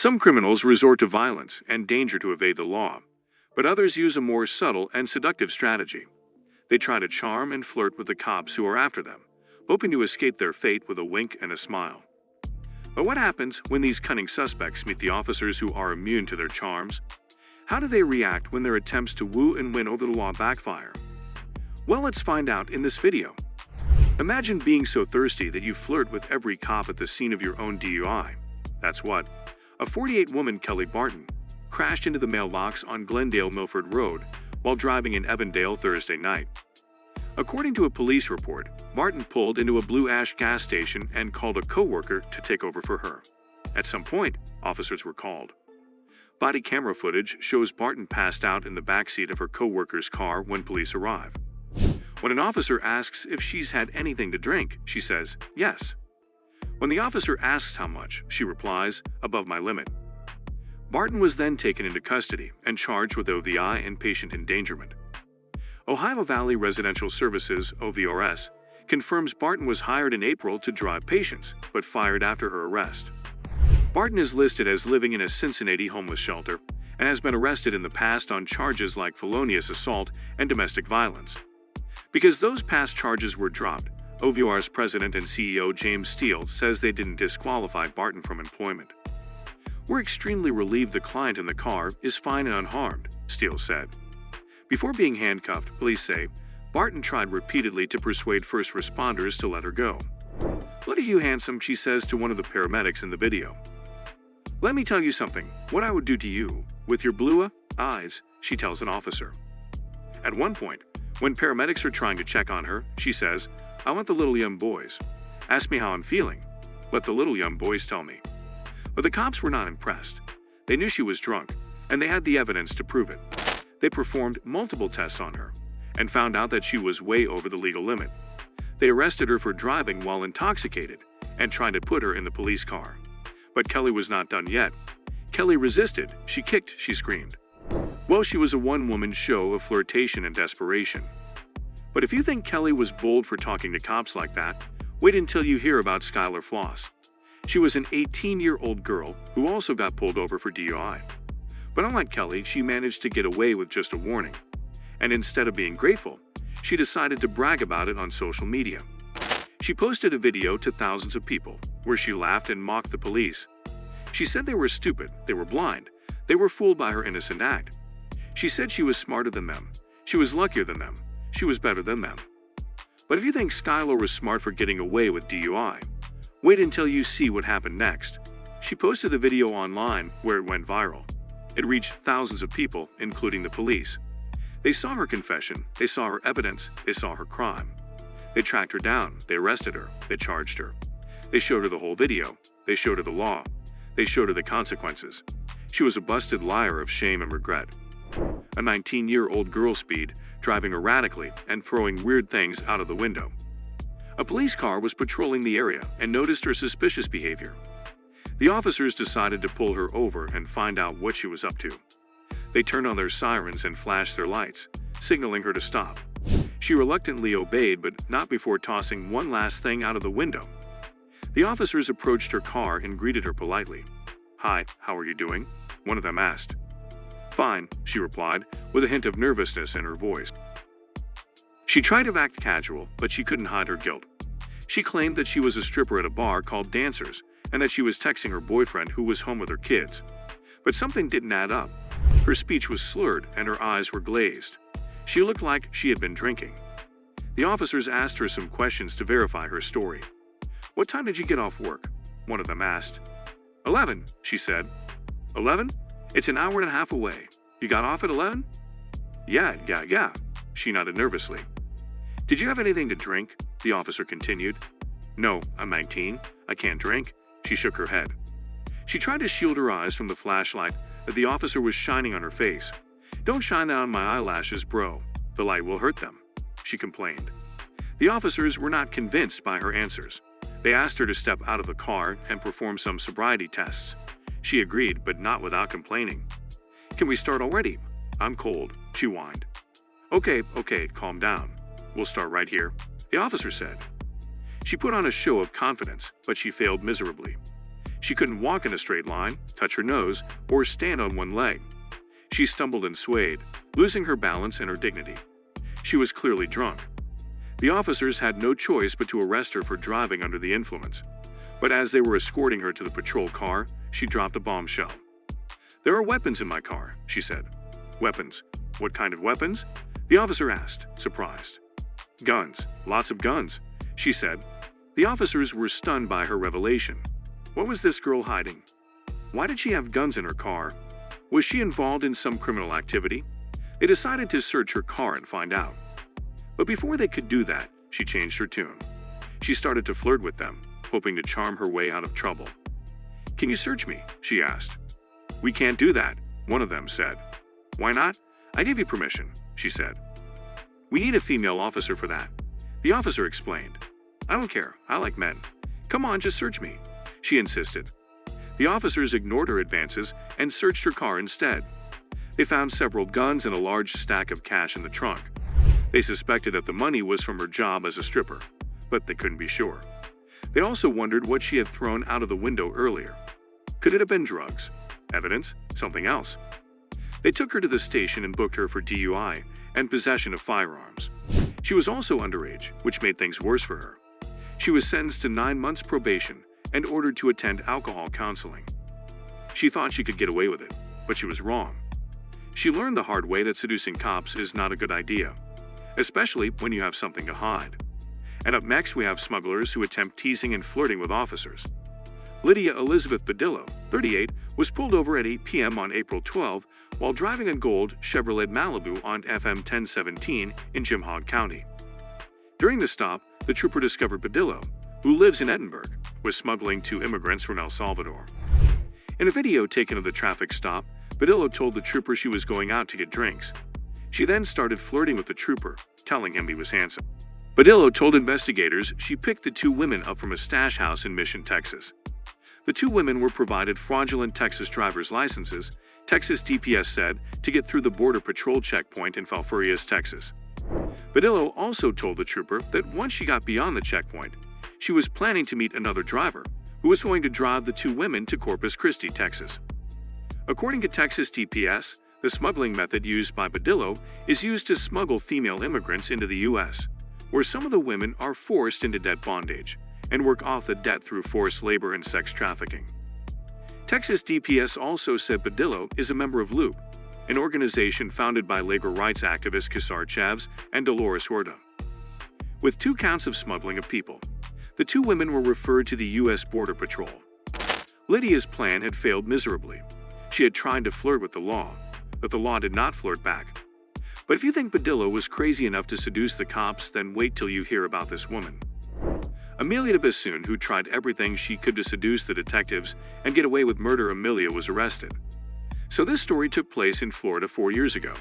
Some criminals resort to violence and danger to evade the law, but others use a more subtle and seductive strategy. They try to charm and flirt with the cops who are after them, hoping to escape their fate with a wink and a smile. But what happens when these cunning suspects meet the officers who are immune to their charms? How do they react when their attempts to woo and win over the law backfire? Well, let's find out in this video. Imagine being so thirsty that you flirt with every cop at the scene of your own DUI. That's what a 48-woman Kelly Barton crashed into the mailbox on Glendale Milford Road while driving in Evandale Thursday night. According to a police report, Barton pulled into a Blue Ash gas station and called a co-worker to take over for her. At some point, officers were called. Body camera footage shows Barton passed out in the backseat of her co-worker's car when police arrive. When an officer asks if she's had anything to drink, she says, yes. When the officer asks how much, she replies, above my limit. Barton was then taken into custody and charged with OVI and patient endangerment. Ohio Valley Residential Services, OVRS, confirms Barton was hired in April to drive patients, but fired after her arrest. Barton is listed as living in a Cincinnati homeless shelter and has been arrested in the past on charges like felonious assault and domestic violence. Because those past charges were dropped, OVR's president and CEO James Steele says they didn't disqualify Barton from employment. We're extremely relieved the client in the car is fine and unharmed, Steele said. Before being handcuffed, police say, Barton tried repeatedly to persuade first responders to let her go. Look at you, handsome, she says to one of the paramedics in the video. Let me tell you something, what I would do to you, with your blue eyes, she tells an officer. At one point, when paramedics are trying to check on her, she says, I want the little young boys. Ask me how I'm feeling. Let the little young boys tell me. But the cops were not impressed. They knew she was drunk, and they had the evidence to prove it. They performed multiple tests on her and found out that she was way over the legal limit. They arrested her for driving while intoxicated and tried to put her in the police car. But Kelly was not done yet. Kelly resisted, she kicked, she screamed. Well, she was a one-woman show of flirtation and desperation. But if you think Kelly was bold for talking to cops like that, wait until you hear about Skylar Floss. She was an 18-year-old girl who also got pulled over for DUI. But unlike Kelly, she managed to get away with just a warning. And instead of being grateful, she decided to brag about it on social media. She posted a video to thousands of people where she laughed and mocked the police. She said they were stupid, they were blind, they were fooled by her innocent act. She said she was smarter than them, she was luckier than them, she was better than them. But if you think Skylar was smart for getting away with DUI, wait until you see what happened next. She posted the video online where it went viral. It reached thousands of people, including the police. They saw her confession, they saw her evidence, they saw her crime. They tracked her down, they arrested her, they charged her. They showed her the whole video, they showed her the law, they showed her the consequences. She was a busted liar of shame and regret. A 19-year-old girl speed, driving erratically and throwing weird things out of the window. A police car was patrolling the area and noticed her suspicious behavior. The officers decided to pull her over and find out what she was up to. They turned on their sirens and flashed their lights, signaling her to stop. She reluctantly obeyed, but not before tossing one last thing out of the window. The officers approached her car and greeted her politely. Hi, how are you doing? One of them asked. Fine, she replied, with a hint of nervousness in her voice. She tried to act casual, but she couldn't hide her guilt. She claimed that she was a stripper at a bar called Dancers and that she was texting her boyfriend who was home with her kids. But something didn't add up. Her speech was slurred and her eyes were glazed. She looked like she had been drinking. The officers asked her some questions to verify her story. What time did you get off work? One of them asked. 11, she said. 11? It's an hour and a half away. You got off at 11? Yeah. She nodded nervously. Did you have anything to drink? The officer continued. No, I'm 19. I can't drink. She shook her head. She tried to shield her eyes from the flashlight that the officer was shining on her face. Don't shine that on my eyelashes, bro. The light will hurt them, she complained. The officers were not convinced by her answers. They asked her to step out of the car and perform some sobriety tests. She agreed, but not without complaining. Can we start already? I'm cold, she whined. Okay, calm down. We'll start right here, the officer said. She put on a show of confidence, but she failed miserably. She couldn't walk in a straight line, touch her nose, or stand on one leg. She stumbled and swayed, losing her balance and her dignity. She was clearly drunk. The officers had no choice but to arrest her for driving under the influence. But as they were escorting her to the patrol car, she dropped a bombshell. "There are weapons in my car," she said. "Weapons? What kind of weapons?" the officer asked, surprised. "Guns, lots of guns," she said. The officers were stunned by her revelation. What was this girl hiding? Why did she have guns in her car? Was she involved in some criminal activity? They decided to search her car and find out. But before they could do that, she changed her tune. She started to flirt with them, hoping to charm her way out of trouble. "Can you search me?" she asked. "We can't do that," one of them said. "Why not? I gave you permission," she said. "We need a female officer for that," the officer explained. "I don't care, I like men. Come on, just search me," she insisted. The officers ignored her advances and searched her car instead. They found several guns and a large stack of cash in the trunk. They suspected that the money was from her job as a stripper, but they couldn't be sure. They also wondered what she had thrown out of the window earlier. Could it have been drugs? Evidence? Something else? They took her to the station and booked her for DUI and possession of firearms. She was also underage, which made things worse for her. She was sentenced to 9 months probation and ordered to attend alcohol counseling. She thought she could get away with it, but she was wrong. She learned the hard way that seducing cops is not a good idea, especially when you have something to hide. And up next, we have smugglers who attempt teasing and flirting with officers. Lydia Elizabeth Badillo, 38, was pulled over at 8 p.m. on April 12 while driving a gold Chevrolet Malibu on FM 1017 in Jimhog County. During the stop, the trooper discovered Badillo, who lives in Edinburgh, was smuggling 2 immigrants from El Salvador. In a video taken of the traffic stop, Badillo told the trooper she was going out to get drinks. She then started flirting with the trooper, telling him he was handsome. Badillo told investigators she picked the 2 women up from a stash house in Mission, Texas. The 2 women were provided fraudulent Texas driver's licenses, Texas DPS said, to get through the Border Patrol checkpoint in Falfurrias, Texas. Badillo also told the trooper that once she got beyond the checkpoint, she was planning to meet another driver who was going to drive the 2 women to Corpus Christi, Texas. According to Texas DPS, the smuggling method used by Badillo is used to smuggle female immigrants into the U.S., where some of the women are forced into debt bondage and work off the debt through forced labor and sex trafficking. Texas DPS also said Badillo is a member of Loop, an organization founded by labor rights activists Kesar Chavez and Dolores Huerta. With 2 counts of smuggling of people, the 2 women were referred to the U.S. Border Patrol. Lydia's plan had failed miserably. She had tried to flirt with the law, but the law did not flirt back. But if you think Badillo was crazy enough to seduce the cops, then wait till you hear about this woman. Amelia de Bassoon, who tried everything she could to seduce the detectives and get away with murder, Amelia was arrested. So this story took place in Florida 4 years ago.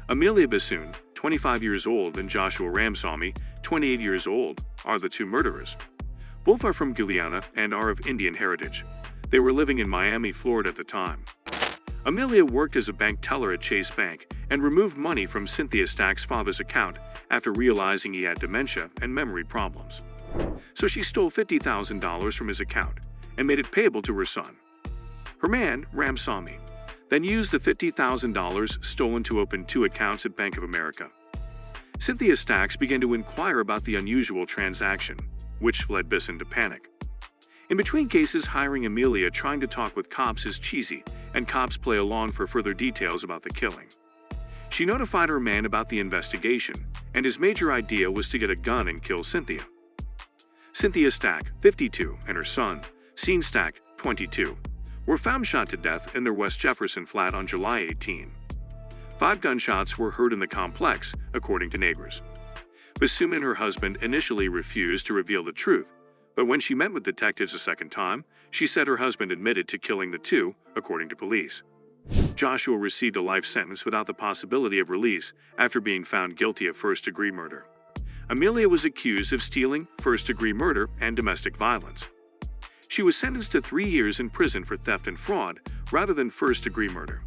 Amelia Bassoon, 25 years old, and Joshua Ramsamy, 28 years old, are the 2 murderers. Both are from Guyana and are of Indian heritage. They were living in Miami, Florida at the time. Amelia worked as a bank teller at Chase Bank and removed money from Cynthia Stack's father's account after realizing he had dementia and memory problems. So she stole $50,000 from his account and made it payable to her son. Her man, Ramsamy, then used the $50,000 stolen to open 2 accounts at Bank of America. Cynthia Stacks began to inquire about the unusual transaction, which led Bisson to panic. In between cases, hiring Amelia trying to talk with cops is cheesy, and cops play along for further details about the killing. She notified her man about the investigation, and his major idea was to get a gun and kill Cynthia. Cynthia Stack, 52, and her son, Sean Stack, 22, were found shot to death in their West Jefferson flat on July 18. 5 gunshots were heard in the complex, according to neighbors. Bassoon and her husband initially refused to reveal the truth, but when she met with detectives a second time, she said her husband admitted to killing the 2, according to police. Joshua received a life sentence without the possibility of release after being found guilty of first-degree murder. Amelia was accused of stealing, first-degree murder, and domestic violence. She was sentenced to 3 years in prison for theft and fraud rather than first-degree murder.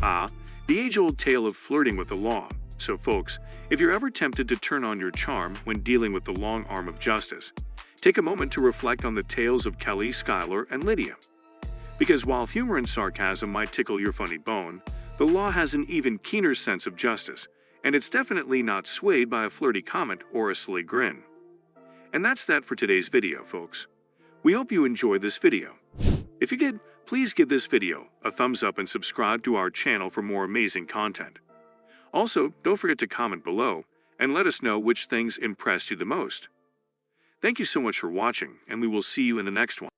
The age-old tale of flirting with the law. So folks, if you're ever tempted to turn on your charm when dealing with the long arm of justice, Take a moment to reflect on the tales of Kelly, Skylar, and Lydia. Because while humor and sarcasm might tickle your funny bone, the law has an even keener sense of justice, and it's definitely not swayed by a flirty comment or a silly grin. And that's that for today's video, folks. We hope you enjoyed this video. If you did, please give this video a thumbs up and subscribe to our channel for more amazing content. Also, don't forget to comment below and let us know which things impressed you the most. Thank you so much for watching, and we will see you in the next one.